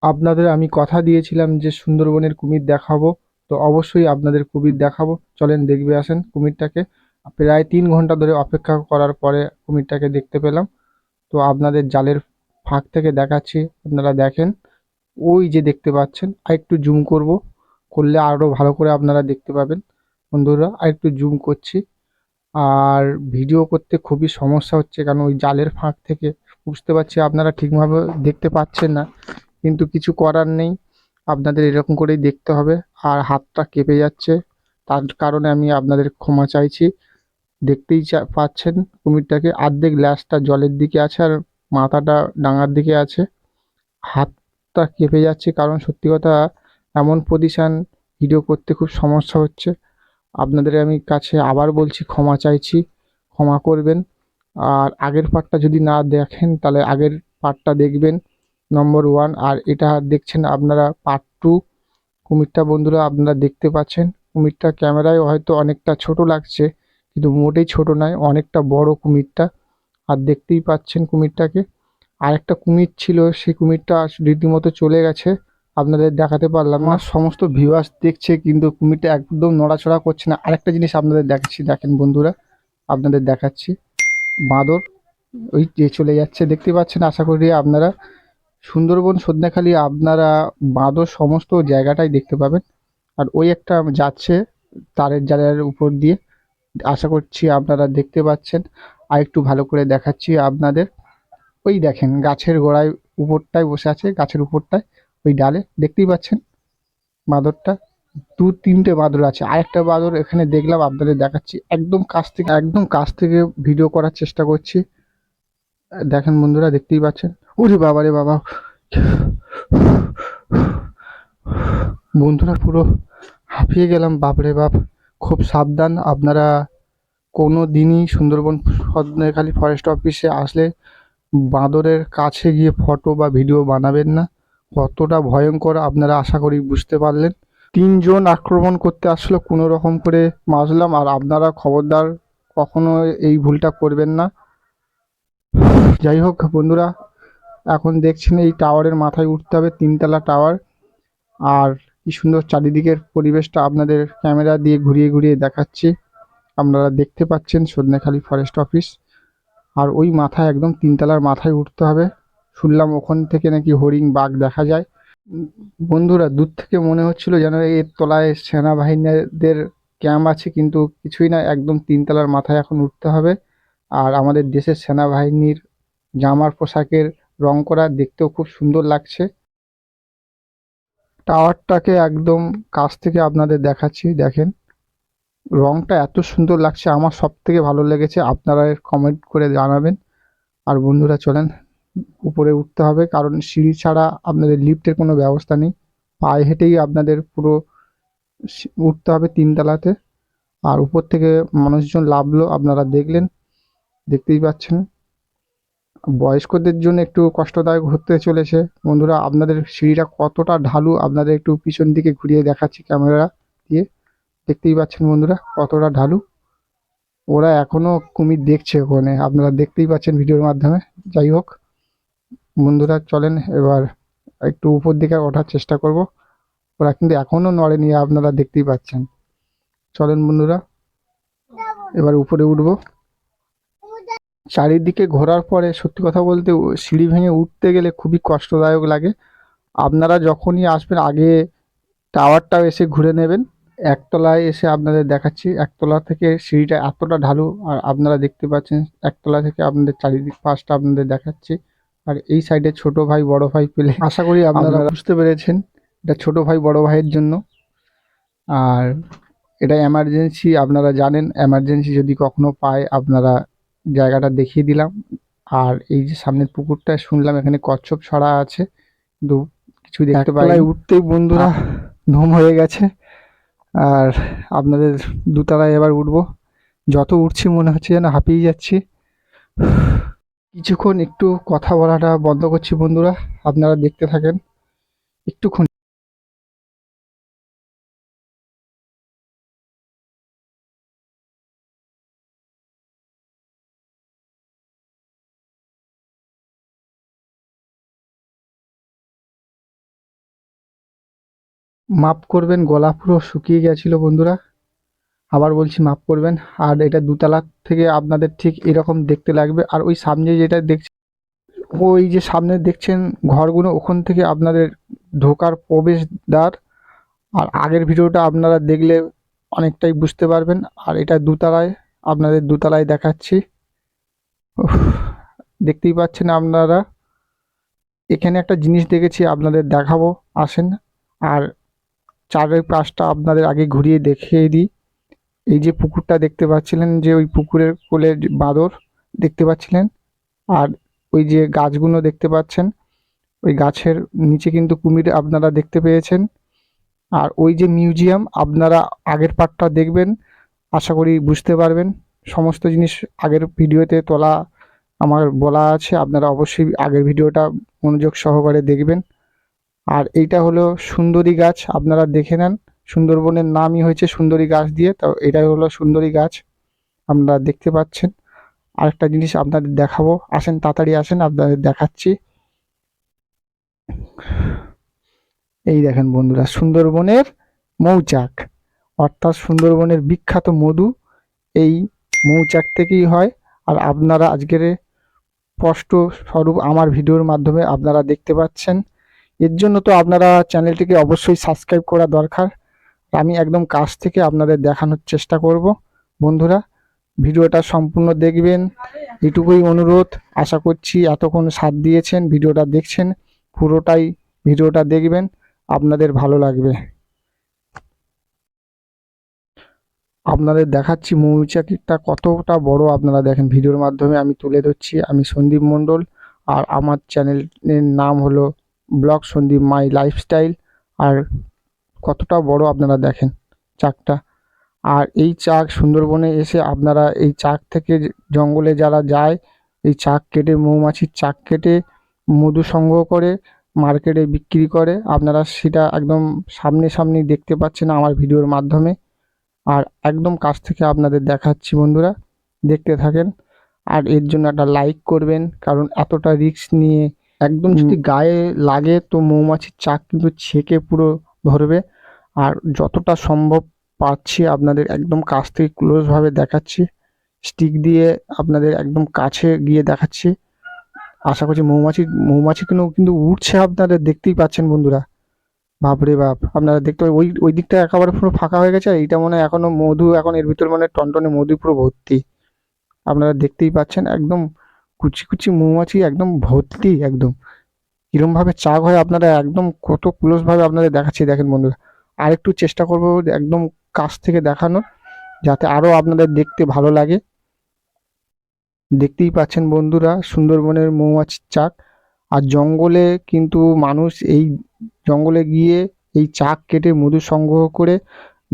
আপনাদের আমি কথা দিয়েছিলাম যে সুন্দরবনের কুমির দেখাবো। তো অবশ্যই আপনাদের কুমির দেখাবো, চলেন দেখবে আসেন কুমিরটাকে। প্রায় 3 ঘন্টা ধরে অপেক্ষা করার পরে কুমিরটাকে দেখতে পেলাম। তো আপনাদের জালের ফাঁক থেকে দেখাচ্ছি, আপনারা দেখেন। ওই যে দেখতে পাচ্ছেন, আর একটু জুম করব, করলে আরো ভালো করে আপনারা দেখতে পাবেন বন্ধুরা। আর একটু জুম করছি। আর ভিডিও করতে খুবই সমস্যা হচ্ছে, কারণ ওই জালের ফাঁক থেকে বুঝতে পারছি আপনারা ঠিকভাবে দেখতে পাচ্ছেন না, কিন্তু কিছু করার নেই, আপনাদের এরকম করেই দেখতে হবে। আর হাতটা কেঁপে যাচ্ছে, তার কারণে আমি আপনাদের ক্ষমা চাইছি। দেখতেই পাচ্ছেন কুমিরটাকে, অর্ধেক ল্যাজটা জলের দিকে আছে আর মাথাটা ডাঙার দিকে আছে। হাতটা কেঁপে যাচ্ছে, কারণ সত্যি কথা এমন পজিশন ভিডিও করতে খুব সমস্যা হচ্ছে। আপনাদের আমি কাছে আবার বলছি, ক্ষমা চাইছি, ক্ষমা করবেন। আর আগের পার্টটা যদি না দেখেন তাহলে আগের পার্টটা দেখবেন, নম্বর 1। আর এটা দেখছেন আপনারা পার্ট 2। কুমিরটা বন্ধুরা আপনারা দেখতে পাচ্ছেন, কুমিরটা ক্যামেরায় হয়তো অনেকটা ছোট লাগছে, কিন্তু মোটেই ছোট নয়, অনেকটা বড় কুমিরটা। আর দেখতেই পাচ্ছেন কুমিরটাকে। আরেকটা কুমির ছিল, সেই কুমিরটা রীতিমতো চলে গেছে, আপনাদের দেখাতে পারলাম না। সমস্ত ভিউয়ার্স দেখছে কিন্তু কুমিরটা একদম নড়াচড়া করছে না। আরেকটা জিনিস আপনাদের দেখাচ্ছি, দেখেন বন্ধুরা, আপনাদের দেখাচ্ছি। বাঁদর ওই যে চলে যাচ্ছে, দেখতে পাচ্ছেন আশা করি আপনারা। সুন্দরবন সন্ধ্যাখালি আপনারা বাঁদর সমস্ত জায়গাটাই দেখতে পাবেন। আর ওই একটা যাচ্ছে তারের জালের উপর দিয়ে, আশা করছি আপনারা দেখতে পাচ্ছেন। আর একটু ভালো করে দেখাচ্ছি আপনাদের। ওই দেখেন গাছের গোড়ায় উপরটায় বসে আছে, গাছের উপরটায় ওই ডালে, দেখতেই পাচ্ছেন বাঁদরটা। 2-3টে বাঁদর আছে, আরেকটা বাঁদর এখানে দেখলাম, আপনাদের দেখাচ্ছি। একদম কাছ থেকে ভিডিও করার চেষ্টা করছি। দেখেন বন্ধুরা, দেখতেই পাচ্ছেন। ওরে বাবা রে বাবা, বন্ধুরা পুরো হাঁপিয়ে গেলাম, বাপরে বাপ। খুব সাবধান আপনারা, কোনো দিনই সুন্দরবন সন্দেখালি ফরেস্ট অফিসে আসলে বাঁদরের কাছে গিয়ে ফটো বা ভিডিও বানাবেন না। কতটা ভয়ঙ্কর আপনারা আশা করি বুঝতে পারলেন। 3জন আক্রমণ করতে আসলো, কোনো রকম করে মাজলাম। আর আপনারা খবরদার কখনো এই ভুলটা করবেন না। যাই হোক বন্ধুরা, এখন দেখছেন এই টাওয়ারের মাথায় উঠতে হবে, 3তলা টাওয়ার। আর কি সুন্দর চারিদিকের পরিবেশটা আপনাদের ক্যামেরা দিয়ে ঘুরিয়ে ঘুরিয়ে দেখাচ্ছি। আপনারা দেখতে পাচ্ছেন সন্দেখালি ফরেস্ট অফিস। আর ওই মাথায় একদম 3তলার মাথায় উঠতে হবে। শুনলাম ওখান থেকে নাকি হরিণ বাঘ দেখা যায়। বন্ধুরা দূর থেকে মনে হচ্ছিল যেন এর তলায় সেনাবাহিনীদের ক্যাম্প আছে, কিন্তু কিছুই না, একদম 3তলার মাথায় এখন উঠতে হবে। আর আমাদের দেশের সেনাবাহিনীর জামার পোশাকের রং করা, দেখতেও খুব সুন্দর লাগছে। টাওয়ারটাকে একদম কাছ থেকে আপনাদের দেখাচ্ছি, দেখেন রংটা এত সুন্দর লাগছে, আমার সব থেকে ভালো লেগেছে। আপনারা কমেন্ট করে জানাবেন। আর বন্ধুরা চলেন, উপরে উঠতে হবে, কারণ সিঁড়ি ছাড়া আপনাদের লিফটের কোনো ব্যবস্থা নেই। পায়ে হেঁটেই আপনাদের পুরো উঠতে হবে 3তলাতে। আর উপর থেকে মানুষজন লাভলো, আপনারা দেখলেন, দেখতেই পাচ্ছেন। বয়স্কদের জন্য একটু কষ্টদায়ক হতে চলেছে বন্ধুরা। আপনাদের সিঁড়িটা কতটা ঢালু আপনাদের একটু পিছন দিকে ঘুরিয়ে দেখাচ্ছি ক্যামেরা দিয়ে, দেখতেই পাচ্ছেন বন্ধুরা কতটা ঢালু। ওরা এখনো কুমির দেখছে ওখানে, আপনারা দেখতেই পাচ্ছেন ভিডিওর মাধ্যমে। যাই হোক বন্ধুরা চলেন এবার একটু উপর দিকে ওঠার চেষ্টা করব। ওরা কিন্তু এখনো নড়েনি, আপনারা দেখতেই পাচ্ছেন। চলেন বন্ধুরা এবার উপরে উঠবো। চারিদিকে ঘোরার পরে সত্যি কথা বলতে সিঁড়ি ভেঙে উঠতে গেলে খুবই কষ্টদায়ক লাগে। আপনারা যখনই আসবেন আগে টাওয়ারটাও এসে ঘুরে নেবেন। একতলায় এসে আপনাদের দেখাচ্ছি, একতলা থেকে সিঁড়িটা এতটা ঢালু। আর আপনারা দেখতে পাচ্ছেন একতলা থেকে আপনাদের চারিদিক পাশটা আপনাদের দেখাচ্ছি। আর এই সাইডে ছোট ভাই বড় ভাই পেলে আশা করি আপনারা বুঝতে পেরেছেন, এটা ছোট ভাই বড় ভাইয়ের জন্য। আর এটা এমার্জেন্সি, আপনারা জানেন এমার্জেন্সি যদি কখনো পায় আপনারা জায়গাটা দেখিয়ে দিলাম। আর এই যে সামনের পুকুরটা, শুনলাম এখানে কচ্ছপ ছড়া আছে, কিন্তু কিছু দেখতে পাই। একতলায় উঠতেই বন্ধুরা ধুম হয়ে গেছে। আর আপনাদের 2তলায় এবার উঠবো। যত উঠছি মনে হচ্ছে যেন হাঁপিয়ে যাচ্ছি। কিছুক্ষণ একটু কথা বলাটা বন্ধ করছি বন্ধুরা, আপনারা দেখতে থাকেন একটুক্ষণ। মাফ করবেন, গলা পুরো শুকিয়ে গেছিল বন্ধুরা। আবার বলছি মাফ করবেন। আর এটা দোতলা থেকে আপনাদের ঠিক এরকম দেখতে লাগবে। আর ওই সামনে যেটা দেখছেন, ওই যে সামনে দেখছেন ঘরগুলো, ওখান থেকে আপনাদের ঢোকার প্রবেশদ্বার। আর আগের ভিডিওটা আপনারা দেখলে অনেকটাই বুঝতে পারবেন। আর এটা দোতলায়, আপনাদের দোতলায় দেখাচ্ছি। উফ, দেখতেই পাচ্ছেন আপনারা। এখানে একটা জিনিস দেখেছি, আপনাদের দেখাবো, আসেন। আর চারপাশটা আপনাদের আগে ঘুরিয়ে দেখিয়ে দিই। এই যে পুকুরটা দেখতে পাচ্ছিলেন, যে ওই পুকুরের কোলে যে বাঁদর দেখতে পাচ্ছিলেন, আর ওই যে গাছগুলো দেখতে পাচ্ছেন, ওই গাছের নিচে কিন্তু কুমির আপনারা দেখতে পেয়েছেন। আর ওই যে মিউজিয়াম, আপনারা আগের পার্টটা দেখবেন, আশা করি বুঝতে পারবেন। সমস্ত জিনিস আগের ভিডিওতে তোলা আমার বলা আছে, আপনারা অবশ্যই আগের ভিডিওটা মনোযোগ সহকারে দেখবেন। আর এইটা হলো সুন্দরী গাছ, আপনারা দেখে নেন। সুন্দরবনের নামই হয়েছে সুন্দরী গাছ দিয়ে, তো এটাই হলো সুন্দরী গাছ, আপনারা দেখতে পাচ্ছেন। আরেকটা জিনিস আপনাদের দেখাবো, আসেন তাড়াতাড়ি আসেন, আপনাদের দেখাচ্ছি। এই দেখেন বন্ধুরা, সুন্দরবনের মৌচাক, অর্থাৎ সুন্দরবনের বিখ্যাত মধু এই মৌচাক থেকেই হয়। আর আপনারা আজকের স্পষ্ট স্বরূপ আমার ভিডিওর মাধ্যমে আপনারা দেখতে পাচ্ছেন। এর জন্য তো আপনারা চ্যানেলটিকে অবশ্যই সাবস্ক্রাইব করা দরকার। আমি একদম কাছ থেকে আপনাদের দেখানোর চেষ্টা করব। বন্ধুরা, ভিডিওটা সম্পূর্ণ দেখবেন, এটুকুই অনুরোধ। আশা করছি এতক্ষণ সাথ দিয়েছেন, ভিডিওটা দেখছেন, পুরোটাই ভিডিওটা দেখবেন, আপনাদের ভালো লাগবে। আপনাদের দেখাচ্ছি মৌচাকটা কতটা বড়, আপনারা দেখেন ভিডিওর মাধ্যমে আমি তুলে ধরছি। আমি সন্দীপ মণ্ডল, আর আমার চ্যানেলের নাম হলো ব্লগ সন্দীপ মাই লাইফস্টাইল। আর কতটা বড় আপনারা দেখেন চাকটা। আর এই চাক সুন্দরবনে এসে আপনারা এই চাক থেকে জঙ্গলে যারা যায়, এই চাক কেটে, মৌমাছির চাক কেটে মধু সংগ্রহ করে মার্কেটে বিক্রি করে, আপনারা সেটা একদম সামনে সামনেই দেখতে পাচ্ছেন আমার ভিডিওর মাধ্যমে। আর একদম কাছ থেকে আপনাদের দেখাচ্ছি বন্ধুরা, দেখতে থাকেন। আর এর জন্য একটা লাইক করবেন, কারণ এতটা রিস্ক নিয়ে একদম যদি গায়ে লাগে তো মৌমাছির চাক কিন্তু ছেঁকে পুরো ধরবে। আর যতটা সম্ভব পারছি আপনাদের একদম কাছ থেকে ক্লোজভাবে দেখাচ্ছি, স্টিক দিয়ে আপনাদের একদম কাছে গিয়ে দেখাচ্ছি। আশা করছি মৌমাছি কিন্তু উঠছে, আপনাদের দেখতেই পাচ্ছেন বন্ধুরা। বাপরে বাপ, আপনারা দেখতে ওই ওই দিকটা একেবারে পুরো ফাঁকা হয়ে গেছে, আর এইটা মনে হয় এখনো মধু, এখন এর ভিতর মানে টনটনে মধু পুরো ভর্তি। আপনারা দেখতেই পাচ্ছেন একদম কুচি কুচি মৌমাছি একদম ভর্তি একদম। কিরম ভাবে চাক হয় আপনারা একদম কত ক্লোজ ভাবে আপনাদের দেখাচ্ছি, দেখেন বন্ধুরা। আর একটু চেষ্টা করবো একদম কাছ থেকে দেখানোর, যাতে আরো আপনাদের দেখতে ভালো লাগে। দেখতেই পাচ্ছেন বন্ধুরা সুন্দরবনের মৌমাছির চাক। আর জঙ্গলে কিন্তু মানুষ এই জঙ্গলে গিয়ে এই চাক কেটে মধু সংগ্রহ করে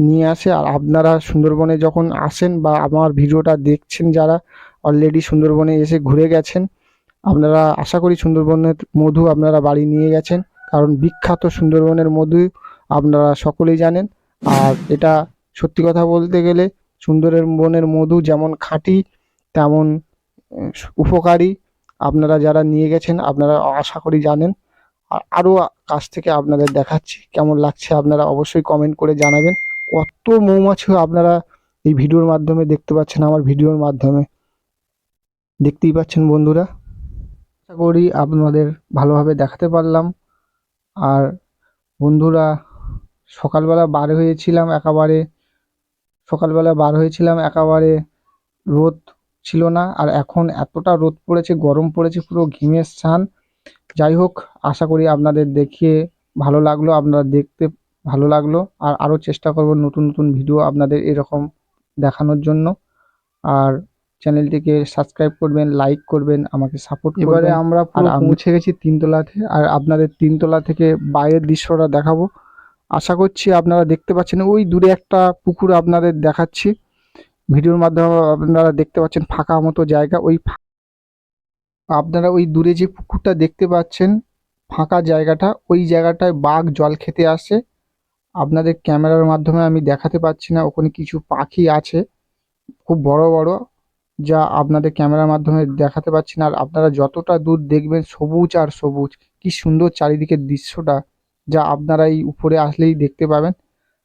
নিয়ে আসে। আর আপনারা সুন্দরবনে যখন আসেন বা আমার ভিডিওটা দেখছেন, যারা অলরেডি সুন্দরবনে এসে ঘুরে গেছেন, আপনারা আশা করি সুন্দরবনের মধু আপনারা বাড়ি নিয়ে গেছেন, কারণ বিখ্যাত সুন্দরবনের মধু আপনারা সকলেই জানেন। আর এটা সত্যি কথা বলতে গেলে সুন্দরবনের মধু যেমন খাঁটি, তেমন উপকারী। আপনারা যারা নিয়ে গেছেন আপনারা আশা করি জানেন। আর আরও কাছ থেকে আপনাদের দেখাচ্ছি, কেমন লাগছে আপনারা অবশ্যই কমেন্ট করে জানাবেন। কত মৌমাছি আপনারা এই ভিডিওর মাধ্যমে দেখতে পাচ্ছেন, আমার ভিডিওর মাধ্যমে দেখতেই পাচ্ছেন বন্ধুরা। আশা করি আপনাদের ভালোভাবে দেখাতে পারলাম। আর বন্ধুরা, সকালবেলা বার হয়েছিলাম একেবারে, সকালবেলা বার হয়েছিলাম একেবারে রোদ ছিল না, আর এখন এতটা রোদ পড়েছে, গরম পড়েছে, পুরো ঘিমের স্নান। যাই হোক, আশা করি আপনাদের দেখিয়ে ভালো লাগলো, আপনারা দেখতে ভালো লাগলো। আর আরও চেষ্টা করব নতুন নতুন ভিডিও আপনাদের এরকম দেখানোর জন্য। আর চ্যানেলটিকে সাবস্ক্রাইব করবেন, লাইক করবেন, আমাকে সাপোর্ট করবেন। এবারে আমরা পুরো পৌঁছে গেছি তিনতলাতে, আর আপনাদের তিনতলা থেকে বাইরের দৃশ্যটা দেখাবো। আশা করছি আপনারা দেখতে পাচ্ছেন, ওই দূরে একটা পুকুর আপনাদের দেখাচ্ছি ভিডিওর মাধ্যমে। আপনারা দেখতে পাচ্ছেন ফাঁকা মতো জায়গা, আপনারা ওই দূরে যে পুকুরটা দেখতে পাচ্ছেন, ফাঁকা জায়গাটা, ওই জায়গাটায় বাঘ জল খেতে আসে। আপনাদের ক্যামেরার মাধ্যমে আমি দেখাতে পাচ্ছি না, ওখানে কিছু পাখি আছে খুব বড় বড়, যা আপনাদের ক্যামেরার মাধ্যমে দেখাতে পাচ্ছি না। আর আপনারা যতটা দূর দেখবেন সবুজ আর সবুজ, কি সুন্দর চারিদিকের দৃশ্যটা যা আপনারা এই উপরে আসলেই দেখতে পাবেন।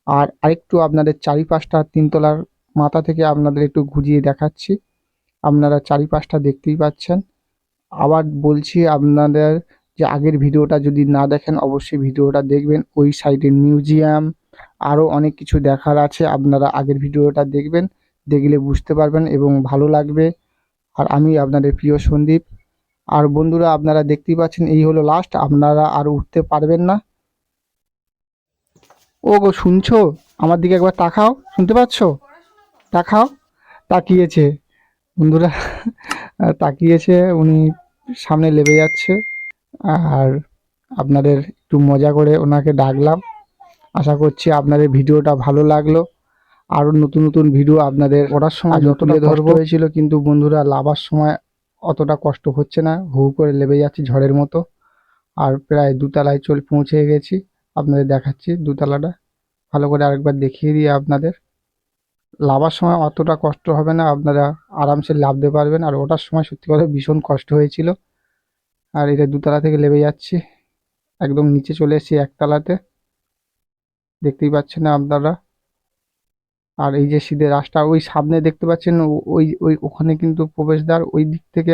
আর আরেকটু আপনাদের চারিপাশটা 3 তলার মাথা থেকে আপনাদের একটু ঘুরিয়ে দেখাচ্ছি। আপনারা চারিপাশটা দেখতেই পাচ্ছেন। আবার বলছি আপনাদের যে আগের ভিডিওটা যদি না দেখেন অবশ্যই ভিডিওটা দেখবেন। ওই সাইডে মিউজিয়াম আরও অনেক কিছু দেখার আছে, আপনারা আগের ভিডিওটা দেখবেন, দেখলে বুঝতে পারবেন এবং ভালো লাগবে। আর আমি আপনাদের প্রিয় সন্দীপ। আর বন্ধুরা আপনারা দেখতেই পাচ্ছেন এই হলো লাস্ট, আপনারা আর উঠতে পারবেন না। ও গো শুনছো? আমার দিকে একবার তাকাও, শুনতে পাচ্ছো? তাকাও। তাকিয়েছে বন্ধুরা তাকিয়েছে, উনি সামনে লেবে যাচ্ছে। আর আপনাদের একটু মজা করে ওনাকে ডাকলাম। আশা করছি আপনাদের ভিডিওটা ভালো লাগলো। আরও নতুন নতুন ভিডিও আপনাদের ওঠার সময় তুলে ধরবো হয়েছিল, কিন্তু বন্ধুরা লাভার সময় অতটা কষ্ট হচ্ছে না, হু করে লেবে যাচ্ছি ঝড়ের মতো। আর প্রায় দোতলায় পৌঁছে গেছি, আপনাদের দেখাচ্ছি দোতলাটা ভালো করে আরেকবার দেখিয়ে দিয়ে আপনাদের। লাভার সময় অতটা কষ্ট হবে না, আপনারা আরামসে লাফতে পারবেন। আর ওঠার সময় সত্যি কথা ভীষণ কষ্ট হয়েছিল। আর এটা দোতলা থেকে লেবে যাচ্ছি, একদম নিচে চলে এসেছি একতলাতে, দেখতেই পাচ্ছেন না আপনারা। আর এই যে সিধে রাস্তা ওই সামনে দেখতে পাচ্ছেন, ওই ওই ওখানে কিন্তু প্রবেশদ্বার, ওই দিক থেকে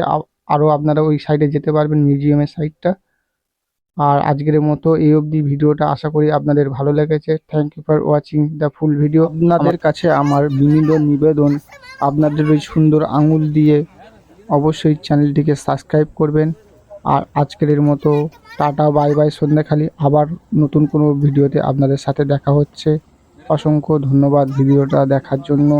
আরও আপনারা ওই সাইডে যেতে পারবেন, মিউজিয়ামের সাইডটা। আর আজকের মতো এই অবধি ভিডিওটা, আশা করি আপনাদের ভালো লেগেছে। Thank you for watching the full video. আপনাদের কাছে আমার বিনীত নিবেদন, আপনাদের ওই সুন্দর আঙুল দিয়ে অবশ্যই চ্যানেলটিকে সাবস্ক্রাইব করবেন। আর আজকের মতো টাটা বাই বাই সন্ধ্যাখালি। আবার নতুন কোনো ভিডিওতে আপনাদের সাথে দেখা হচ্ছে। অসংখ্য ধন্যবাদ ভিডিওটা দেখার জন্য।